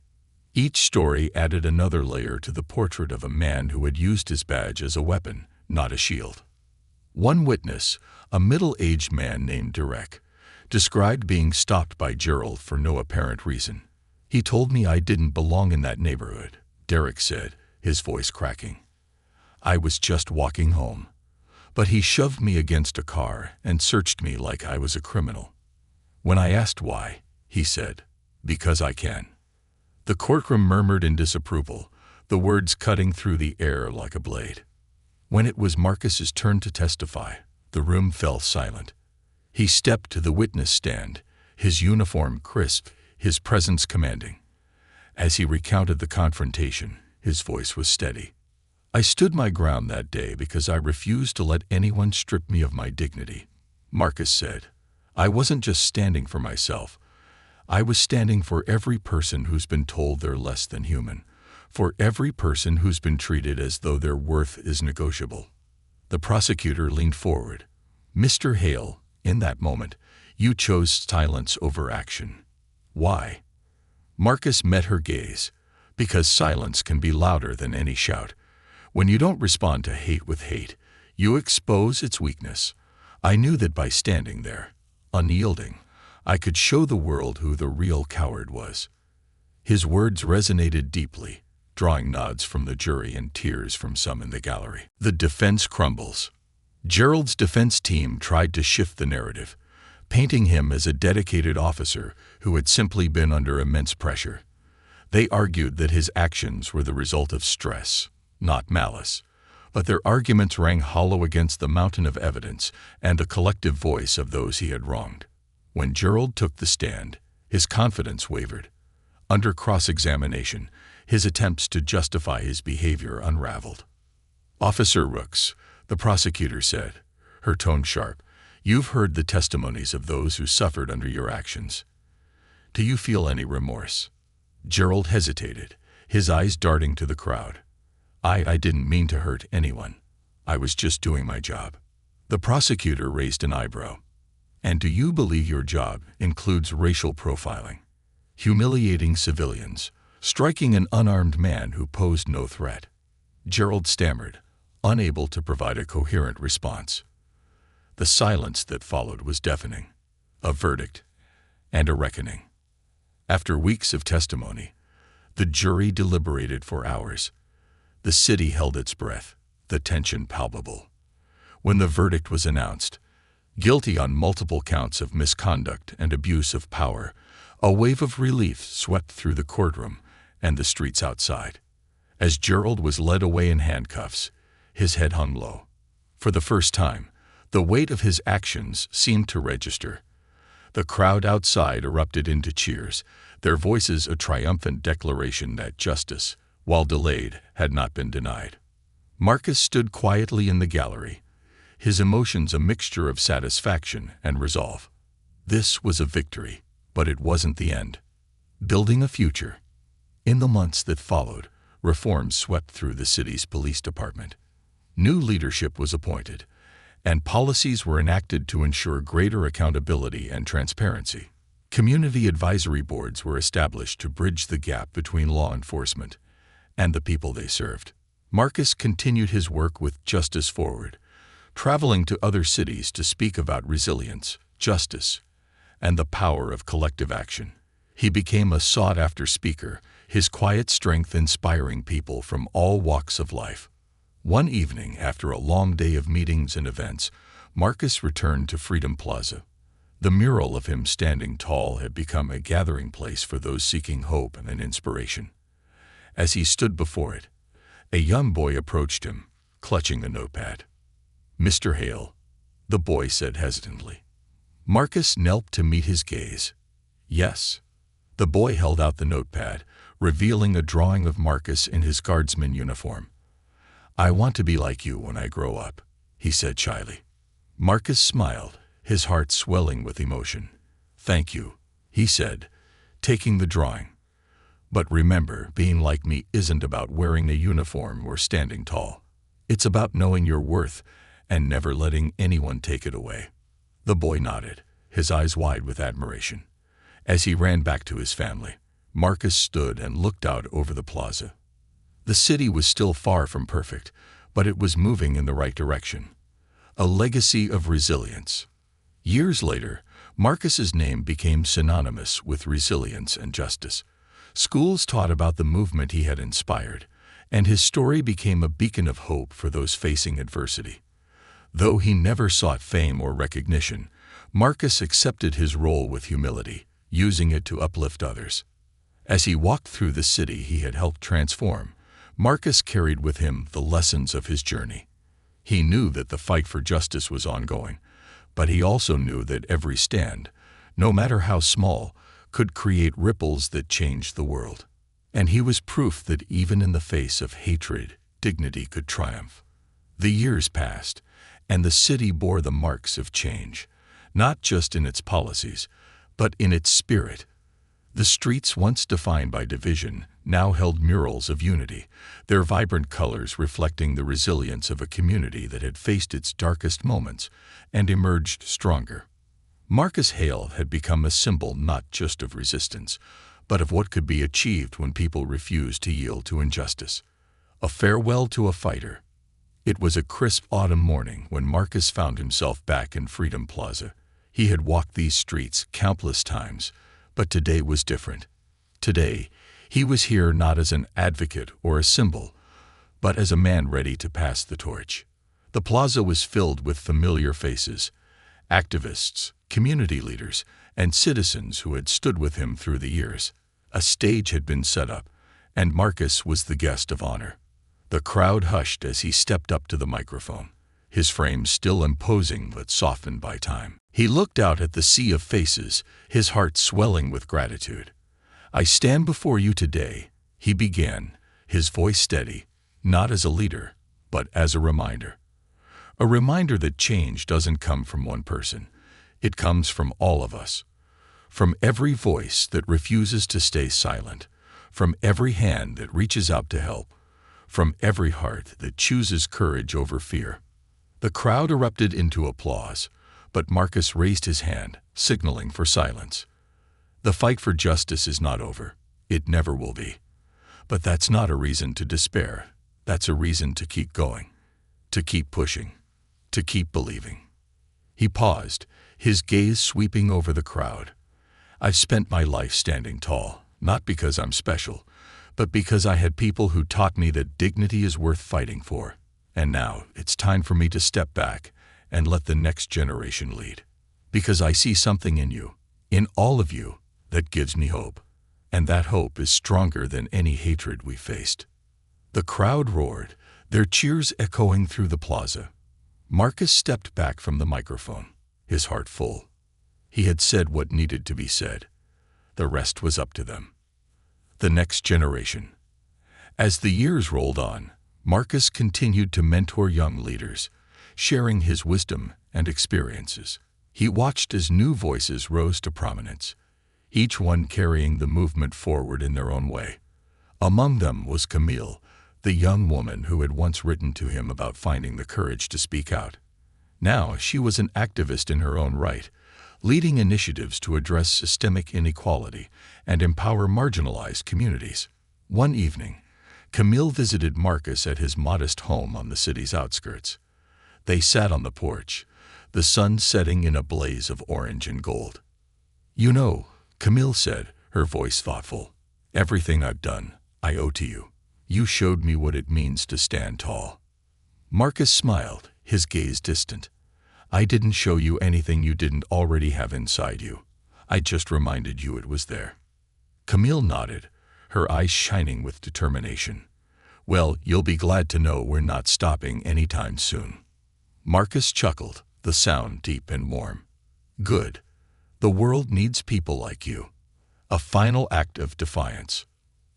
Each story added another layer to the portrait of a man who had used his badge as a weapon, not a shield. One witness, a middle-aged man named Derek, described being stopped by Gerald for no apparent reason. "He told me I didn't belong in that neighborhood," Derek said, his voice cracking. "I was just walking home. But he shoved me against a car and searched me like I was a criminal. When I asked why, he said, 'Because I can.'" The courtroom murmured in disapproval, the words cutting through the air like a blade. When it was Marcus's turn to testify, the room fell silent. He stepped to the witness stand, his uniform crisp, his presence commanding. As he recounted the confrontation, his voice was steady. "I stood my ground that day because I refused to let anyone strip me of my dignity," Marcus said. "I wasn't just standing for myself. I was standing for every person who's been told they're less than human, for every person who's been treated as though their worth is negotiable." The prosecutor leaned forward. "Mr. Hale, in that moment, you chose silence over action. Why?" Marcus met her gaze. "Because silence can be louder than any shout. When you don't respond to hate with hate, you expose its weakness. I knew that by standing there, unyielding, I could show the world who the real coward was." His words resonated deeply, drawing nods from the jury and tears from some in the gallery. The defense crumbles. Gerald's defense team tried to shift the narrative, painting him as a dedicated officer who had simply been under immense pressure. They argued that his actions were the result of stress, not malice, but their arguments rang hollow against the mountain of evidence and the collective voice of those he had wronged. When Gerald took the stand, his confidence wavered. Under cross-examination, his attempts to justify his behavior unraveled. "Officer Rooks," the prosecutor said, her tone sharp, "you've heard the testimonies of those who suffered under your actions. Do you feel any remorse?" Gerald hesitated, his eyes darting to the crowd. I didn't mean to hurt anyone. I was just doing my job." The prosecutor raised an eyebrow. "And do you believe your job includes racial profiling, humiliating civilians, striking an unarmed man who posed no threat?" Gerald stammered, unable to provide a coherent response. The silence that followed was deafening. A verdict and a reckoning. After weeks of testimony, the jury deliberated for hours. The city held its breath, the tension palpable. When the verdict was announced, guilty on multiple counts of misconduct and abuse of power, a wave of relief swept through the courtroom and the streets outside. As Gerald was led away in handcuffs, his head hung low. For the first time, the weight of his actions seemed to register. The crowd outside erupted into cheers, their voices a triumphant declaration that justice, while delayed, had not been denied. Marcus stood quietly in the gallery, his emotions a mixture of satisfaction and resolve. This was a victory, but it wasn't the end. Building a future. In the months that followed, reforms swept through the city's police department. New leadership was appointed, and policies were enacted to ensure greater accountability and transparency. Community advisory boards were established to bridge the gap between law enforcement and the people they served. Marcus continued his work with Justice Forward, traveling to other cities to speak about resilience, justice, and the power of collective action. He became a sought-after speaker, his quiet strength inspiring people from all walks of life. One evening, after a long day of meetings and events, Marcus returned to Freedom Plaza. The mural of him standing tall had become a gathering place for those seeking hope and inspiration. As he stood before it, a young boy approached him, clutching a notepad. "Mr. Hale," the boy said hesitantly. Marcus knelt to meet his gaze. "Yes." The boy held out the notepad, revealing a drawing of Marcus in his guardsman uniform. "I want to be like you when I grow up," he said shyly. Marcus smiled, his heart swelling with emotion. "Thank you," he said, taking the drawing. "But remember, being like me isn't about wearing a uniform or standing tall. It's about knowing your worth and never letting anyone take it away." The boy nodded, his eyes wide with admiration. As he ran back to his family, Marcus stood and looked out over the plaza. The city was still far from perfect, but it was moving in the right direction. A legacy of resilience. Years later, Marcus's name became synonymous with resilience and justice. Schools taught about the movement he had inspired, and his story became a beacon of hope for those facing adversity. Though he never sought fame or recognition, Marcus accepted his role with humility, using it to uplift others. As he walked through the city he had helped transform, Marcus carried with him the lessons of his journey. He knew that the fight for justice was ongoing, but he also knew that every stand, no matter how small, could create ripples that changed the world. And he was proof that even in the face of hatred, dignity could triumph. The years passed, and the city bore the marks of change, not just in its policies, but in its spirit. The streets once defined by division now held murals of unity, their vibrant colors reflecting the resilience of a community that had faced its darkest moments and emerged stronger. Marcus Hale had become a symbol not just of resistance, but of what could be achieved when people refused to yield to injustice. A farewell to a fighter. It was a crisp autumn morning when Marcus found himself back in Freedom Plaza. He had walked these streets countless times, but today was different. Today, he was here not as an advocate or a symbol, but as a man ready to pass the torch. The plaza was filled with familiar faces, activists, community leaders, and citizens who had stood with him through the years. A stage had been set up, and Marcus was the guest of honor. The crowd hushed as he stepped up to the microphone, his frame still imposing but softened by time. He looked out at the sea of faces, his heart swelling with gratitude. "I stand before you today," he began, his voice steady, not as a leader, but as a reminder. A reminder that change doesn't come from one person. It comes from all of us. From every voice that refuses to stay silent, from every hand that reaches out to help, from every heart that chooses courage over fear. The crowd erupted into applause, but Marcus raised his hand, signaling for silence. The fight for justice is not over. It never will be. But that's not a reason to despair. That's a reason to keep going, to keep pushing, to keep believing. He paused, his gaze sweeping over the crowd. "I've spent my life standing tall, not because I'm special, but because I had people who taught me that dignity is worth fighting for. And now it's time for me to step back and let the next generation lead. Because I see something in you, in all of you, that gives me hope. And that hope is stronger than any hatred we faced." The crowd roared, their cheers echoing through the plaza. Marcus stepped back from the microphone, his heart full. He had said what needed to be said. The rest was up to them. The next generation. As the years rolled on, Marcus continued to mentor young leaders, sharing his wisdom and experiences. He watched as new voices rose to prominence, each one carrying the movement forward in their own way. Among them was Camille, the young woman who had once written to him about finding the courage to speak out. Now she was an activist in her own right, leading initiatives to address systemic inequality and empower marginalized communities. One evening, Camille visited Marcus at his modest home on the city's outskirts. They sat on the porch, the sun setting in a blaze of orange and gold. "You know," Camille said, her voice thoughtful, "everything I've done, I owe to you. You showed me what it means to stand tall." Marcus smiled, his gaze distant. "I didn't show you anything you didn't already have inside you. I just reminded you it was there." Camille nodded, her eyes shining with determination. "Well, you'll be glad to know we're not stopping anytime soon." Marcus chuckled, the sound deep and warm. "Good. The world needs people like you." A final act of defiance.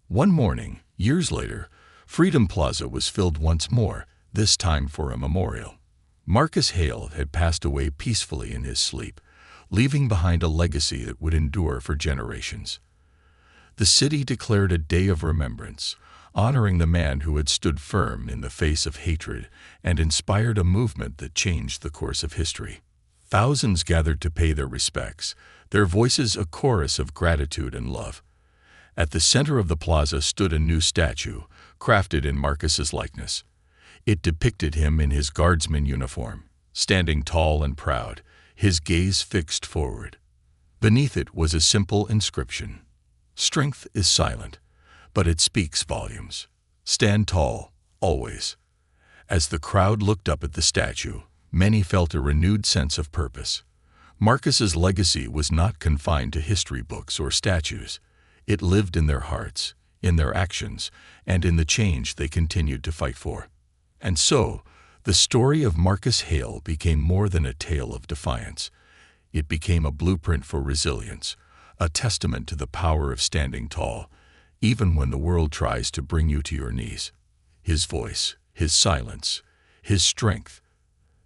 One morning, years later, Freedom Plaza was filled once more, this time for a memorial. Marcus Hale had passed away peacefully in his sleep, leaving behind a legacy that would endure for generations. The city declared a day of remembrance, honoring the man who had stood firm in the face of hatred and inspired a movement that changed the course of history. Thousands gathered to pay their respects, their voices a chorus of gratitude and love. At the center of the plaza stood a new statue, crafted in Marcus's likeness. It depicted him in his guardsman uniform, standing tall and proud, his gaze fixed forward. Beneath it was a simple inscription: "Strength is silent, but it speaks volumes. Stand tall, always." As the crowd looked up at the statue, many felt a renewed sense of purpose. Marcus's legacy was not confined to history books or statues. It lived in their hearts, in their actions, and in the change they continued to fight for. And so, the story of Marcus Hale became more than a tale of defiance. It became a blueprint for resilience, a testament to the power of standing tall, even when the world tries to bring you to your knees. His voice, his silence, his strength,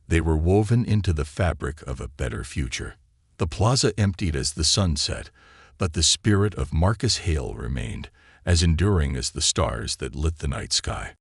they were woven into the fabric of a better future. The plaza emptied as the sun set, but the spirit of Marcus Hale remained, as enduring as the stars that lit the night sky.